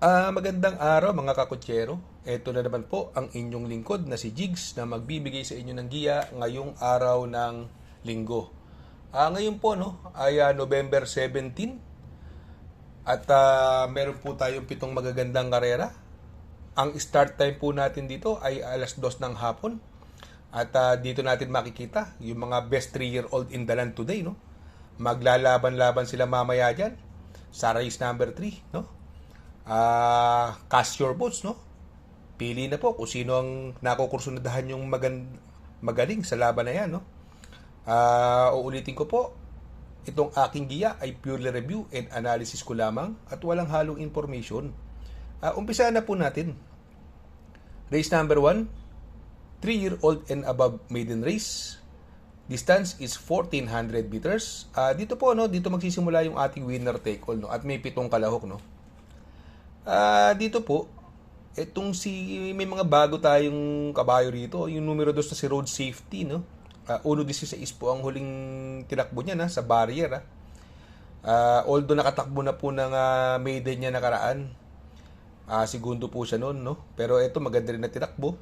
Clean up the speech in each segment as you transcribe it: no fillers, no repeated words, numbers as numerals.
Magandang araw mga kakutsero. Ito na naman po ang inyong lingkod na si Jigs na magbibigay sa inyo ng giya ngayong araw ng linggo. Ngayon po ay November 17 at meron po tayong 7 magagandang karera. Ang start time po natin dito ay alas 2 ng hapon. At dito natin makikita yung mga best 3-year-old in the land today. No? Maglalaban-laban sila mamaya dyan sa race number 3. No? Cast your votes, no? Pili na po kung sino ang nakukursunadahan yung magaling sa laban na yan, no? Uulitin ko po, itong aking giya ay purely review and analysis ko lamang at walang halong information. Umpisa na po natin. Race number 1, 3-year-old and above maiden race. Distance is 1,400 meters. Dito po, no? Dito magsisimula yung ating winner take all, no? At may 7 kalahok, no? Dito po, may mga bago tayong kabayo rito. Yung numero 2 na si Road Safety, no? 1.16 po ang huling tinakbo niya sa barrier. Although nakatakbo na po ng maiden niya nakaraan, segundo po siya noon, no? Pero ito maganda rin na tinakbo.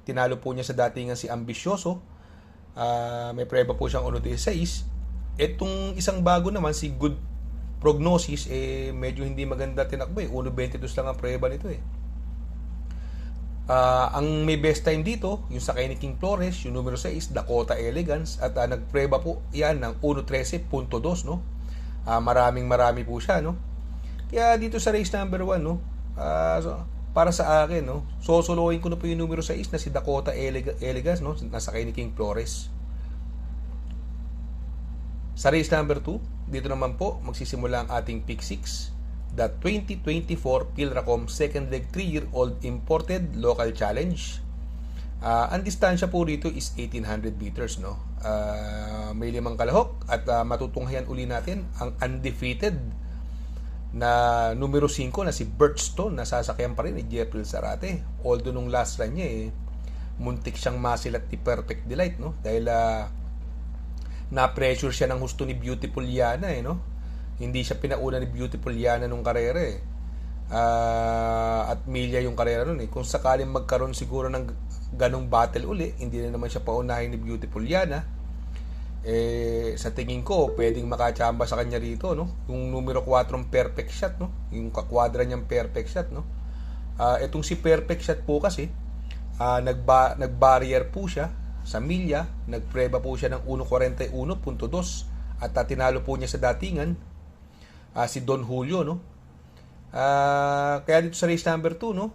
Tinalo po niya sa datingan si Ambisyoso. May preba po siyang 1.16. Itong isang bago naman si Good Prognosis, medyo hindi maganda tinakbo 1.22 lang ang preba nito Ang may best time dito, yung sakay ni King Flores, yung numero 6, Dakota Elegance, at nagpreba po yan ng 1.13.2, no? Marami po siya, no? Kaya dito sa race number 1, no? Para sa akin, no? Sosolohin ko na po yung numero 6 na si Dakota Elegance, no? Nasakay ni King Flores. Sa race number 2, dito naman po magsisimula ang ating pick 6, the 2024 Pilracom second leg 3-year-old imported local challenge. Ang distansya po rito is 1,800 meters, no? May 5 kalahok at matutunghayan uli natin ang undefeated na numero 5 na si Birchstone na sasakyan pa rin ni Jeffrey Zarate. Although nung last run niya muntik siyang masilat ni Perfect Delight, no? Dahil na-pressure siya ng husto ni Beautiful Yana, no? Hindi siya pinauna ni Beautiful Yana nung karera at milya yung karera nun Kung sakaling magkaroon siguro ng ganong battle uli, hindi na naman siya paunahin ni Beautiful Yana. Sa tingin ko, pwedeng makachamba sa kanya rito, no? Yung numero 4 perfect shot, no? Yung kakwadra niyang perfect shot, no? Itong si perfect shot po kasi, nag-barrier po siya sa milya, nagpreba po siya ng 1.41.2 at tinalo po niya sa datingan si Don Julio, no? Kaya dito sa race number 2, no?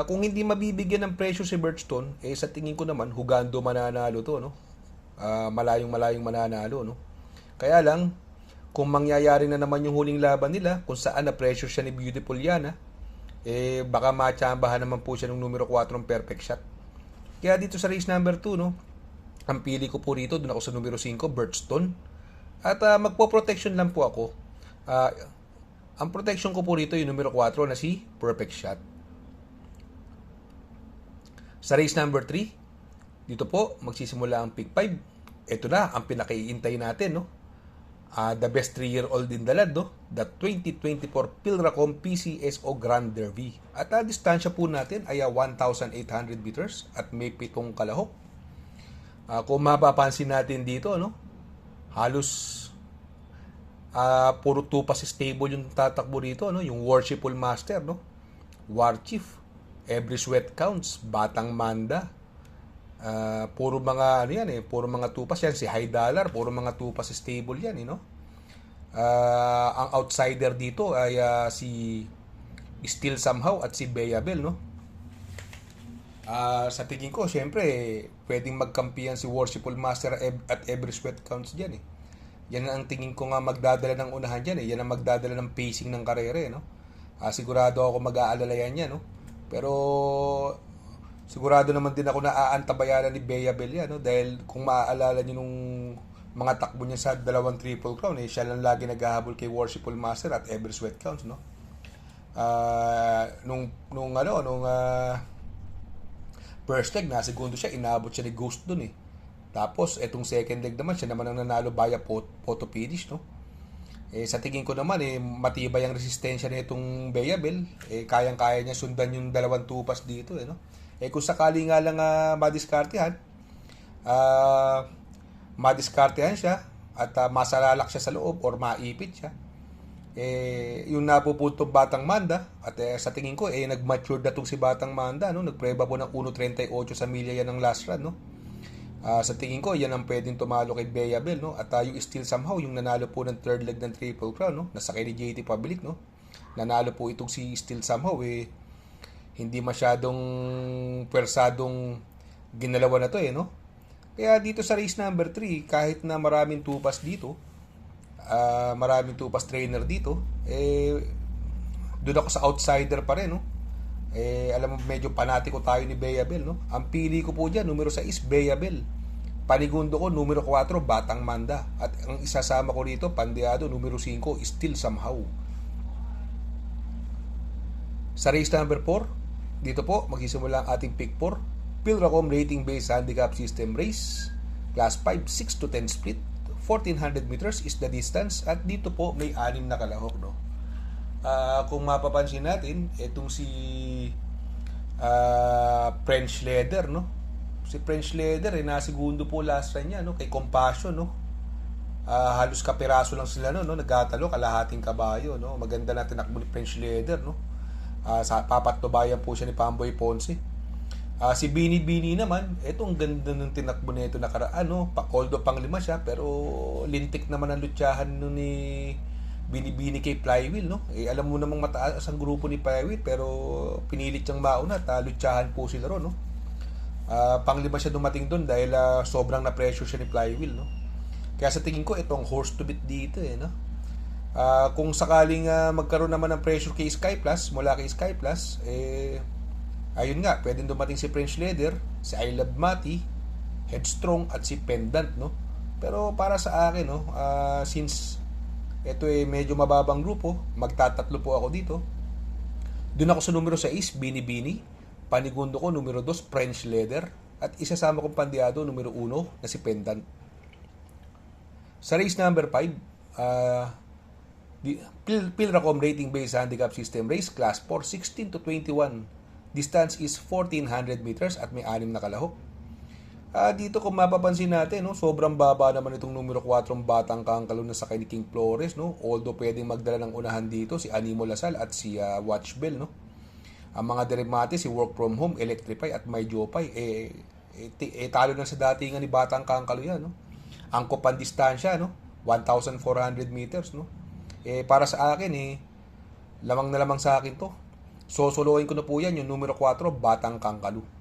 Kung hindi mabibigyan ng presyo si Birchstone, sa tingin ko naman hugando mananalo to, no? Malayong mananalo, no? Kaya lang kung mangyayari na naman yung huling laban nila kung saan na pressure siya ni Beautiful Yana, baka matsambahan naman po siya ng numero 4 perfect shot. Kaya dito sa race number 2, no, ang pili ko po rito, doon ako sa numero 5, Birchstone. At magpo-protection lang po ako. Ang protection ko po rito yung numero 4 na si Perfect Shot. Sa race number 3, dito po magsisimula ang pick 5. Ito na ang pinakaiintay natin, no? The best 3-year-old in the land, no? The 2024 Pilracom PCSO Grand Derby. At distansya po natin ay 1,800 meters at may 7 kalahok. Kung mapapansin natin dito, no? Halos puro tupas stable yung tatakbo rito, no? Yung Worshipful Master, no? War Chief, Every Sweat Counts, Batang Manda. Puro mga puro mga tupas yan. Si High Dollar, puro mga tupas stable yan, no? Ang outsider dito ay si Still Somehow at si Beabel, no? Sa tingin ko, syempre, pwedeng magkampiyan si Worshipful Master at Every Sweat Counts dyan, Yan ang tingin ko nga magdadala ng unahan dyan, Yan ang magdadala ng pacing ng karera, no? Sigurado ako mag-aalalayan yan, no? Pero sigurado naman din ako na aantabayanan ni Beabel yan, no? Dahil kung maaalala nyo nung mga takbo niya sa 2 Triple Crown, siya lang lagi naghahabol kay Worshipful Master at Every Sweat Counts, no? Nung first leg, segundo siya, inabot siya ni Ghost dun Tapos, etong second leg naman, siya naman ang nanalo via photo finish, no? Sa tingin ko naman, matibay ang resistensya nitong Bayabel. Kayang-kaya niya sundan yung dalawang tupas dito, no? Kung sakali nga lang madiskartehan, ah, madiskartehan siya at masalalak siya sa loob or maipit siya. Yung napupuntong Batang Manda at sa tingin ko nag-mature na tong si Batang Manda, no? Nagpreba po ng 1.38 sa milya yan ng last run, no? Sa tingin ko yan ang pwedeng tumalo kay Bayabel, no? At yung Still Somehow, yung nanalo po ng third leg ng Triple Crown, no? Nasakay ni JT Pabilik, no? Nanalo po itong si Still Somehow, hindi masyadong pwersadong ginalawa na to, no? Kaya dito sa race number 3, kahit na maraming tupas dito, maraming tupas trainer dito, doon ako sa outsider pa rin, no? Alam mo, medyo panatiko tayo ni Bayabel, no? Ang pili ko po dyan, numero 6, Bayabel. Panigundo ko, numero 4, Batang Manda. At ang isasama ko rito, pandeado, numero 5, Still Somehow. Sa race number 4, dito po, magsisimula ang ating pick 4. Pilracom Rating Based Handicap System Race. Class 5, 6 to 10 split. 1,400 meters is the distance. At dito po, may 6 na kalahok, no? Kung mapapansin natin, itong si French Leather, no? Si French Leather, nasigundo po last run niya, no? Kay Compassion, no? Halos kapiraso lang sila, no? Nagkatalo, kalahating kabayo, no? Maganda na tinakbo ni French Leather, no? Sa papatnubayan po siya ni Pamboy Ponce. Si Bini Bini naman, etong ganda ng tinakbo nito nakaraan, no? Although pang 5 siya, pero lintik naman ang lutyahan no ni Binibini kay Flywheel, no? Alam mo namang mataas ang grupo ni Flywheel, pero pinilit siyang mauna at lutyahan po sila ron, no? Pang-5 siya dumating doon dahil sobrang na-pressure siya ni Flywheel, no? Kaya sa tingin ko, itong horse to beat dito, no? Kung sakaling magkaroon naman ng pressure kay Sky Plus, mula kay Sky Plus, ayun nga, pwedeng dumating si French Leather, si I Love Mati, Headstrong, at si Pendant, no? Pero para sa akin, no, since ito medyo mababang grupo, magtatatlo po ako dito. Doon ako sa numero 6, Bini Bini. Panigundo ko, numero 2, French Leather. At isasama kong pandiado, numero 1, na si Pendant. Sa race number 5, Pilracom Rating Based Handicap System Race, Class 4, 16 to 21. Distance is 1,400 meters at may 6 na kalahok. Dito kung mapapansin natin, no, sobrang baba naman itong numero 4 Batang Kangkalo na sakay ni King Flores, no. Although pwedeng magdala ng unahan dito si Animo Lasal at si Watch Bell, no. Ang mga derivate si Work From Home, Electrify at My Jopay, talo na sa datingan ni Batang Kangkalo yan, no. Angkop ang distansya, no, 1,400 meters, no. Para sa akin, lamang na lamang sa akin to. Sosolohin ko na po yan, yung numero 4 Batang Kangkalo.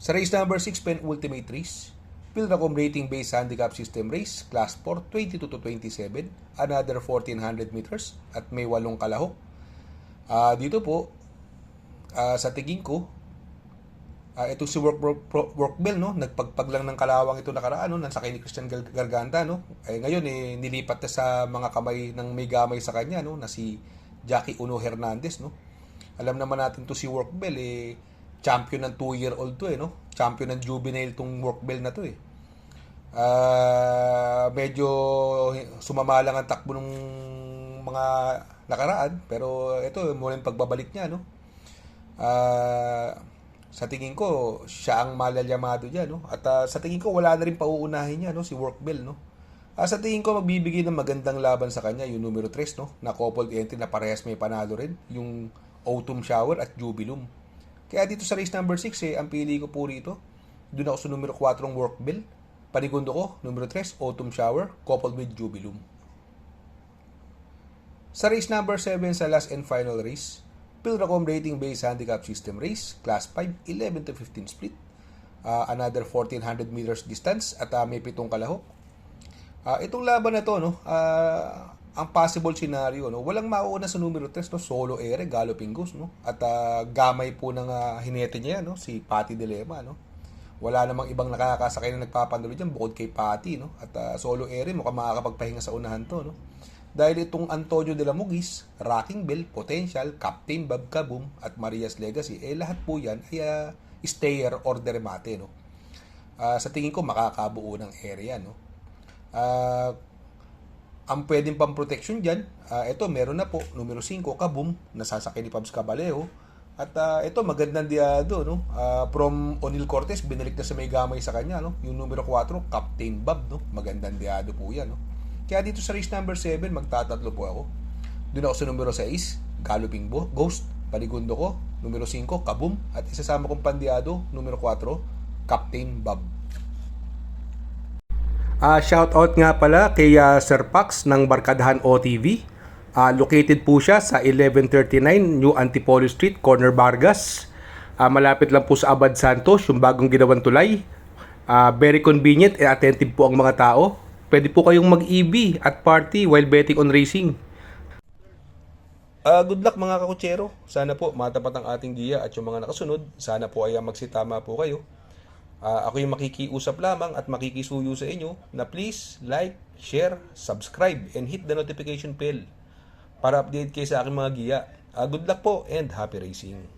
Sa race number 6, Penultimate Race, Pilracom Rating Based Handicap System Race, Class 4, 22 to 27, another 1,400 meters at may 8 kalahok. Dito po, sa tingin ko, ito si Workbell, no? Nagpagpag lang ng kalawang ito nakaraan, no? Nansakay ni Christian Garganta, no? Ngayon, nilipat na sa mga kamay ng may gamay sa kanya, no? Na si Jackie Uno Hernandez, no? Alam naman natin to si Workbell, champion ng 2-year-old to, no? Champion ng juvenile tong Workbell na to, medyo sumama lang ang takbo ng mga nakaraan, pero ito muling pagbabalik niya, no? Sa tingin ko siya ang malalyamado diyan, no? At sa tingin ko wala na rin pauunahin niya, no, si Workbell, no? Sa tingin ko magbibigay ng magandang laban sa kanya yung numero 3, no, na coupled entry na parehas may panalo rin, yung Autumn Shower at Jubilum. Kaya dito sa race number 6, ang pili ko po rito, doon ako sa numero 4 Workbell. Panigundo ko, numero 3, Autumn Shower, coupled with Jubilum. Sa race number 7 sa last and final race, Pilracom Rating Based Handicap System Race, Class 5, 11 to 15 split. Another 1,400 meters distance at may 7 kalahok. Itong laban na to, no, ang possible scenario, no, walang mauuna sa numero 3, no, Solo Ere, Galloping Goose, no, at gamay po ng hinete niya, no, si Patty Dilema, no. Wala namang ibang nakakasakay na nagpapanalo diyan bukod kay Patty, no, at Solo Ere mukhang makakapagpahinga sa unahan to, no. Dahil itong Antonio de la Mugis, Rocking Bell, Potential, Captain Bob Kaboom at Maria's Legacy, lahat po yan ay stayer or dermate, no. Sa tingin ko makakabuo ng area, no. Ang pwedeng pang protection dyan, ito meron na po, numero 5, Kaboom, nasasakay ni Pabs Caballero. At ito, magandang diado, no? From O'Neal Cortez, binalik na sa may gamay sa kanya, no? Yung numero 4, Captain Bob, no? Magandang diado po yan, no? Kaya dito sa race number 7, magtatatlo po ako. Doon ako sa numero 6, Galloping Ghost, paligundo ko, numero 5, Kaboom, at isasama kong pandiado, numero 4, Captain Bob. Shoutout nga pala kay Sir Pax ng Barkadahan OTV. Located po siya sa 1139 New Antipolo Street, Corner Vargas. Malapit lang po sa Abad Santos, yung bagong ginawang tulay. Very convenient and attentive po ang mga tao. Pwede po kayong mag-EB at party while betting on racing. Good luck mga kakutsero. Sana po matapat ang ating giya at yung mga nakasunod. Sana po ay magsitama po kayo. Ako yung makikiusap lamang at makikisuyo sa inyo na please like, share, subscribe, and hit the notification bell para update kayo sa aking mga giya. Good luck po and happy racing!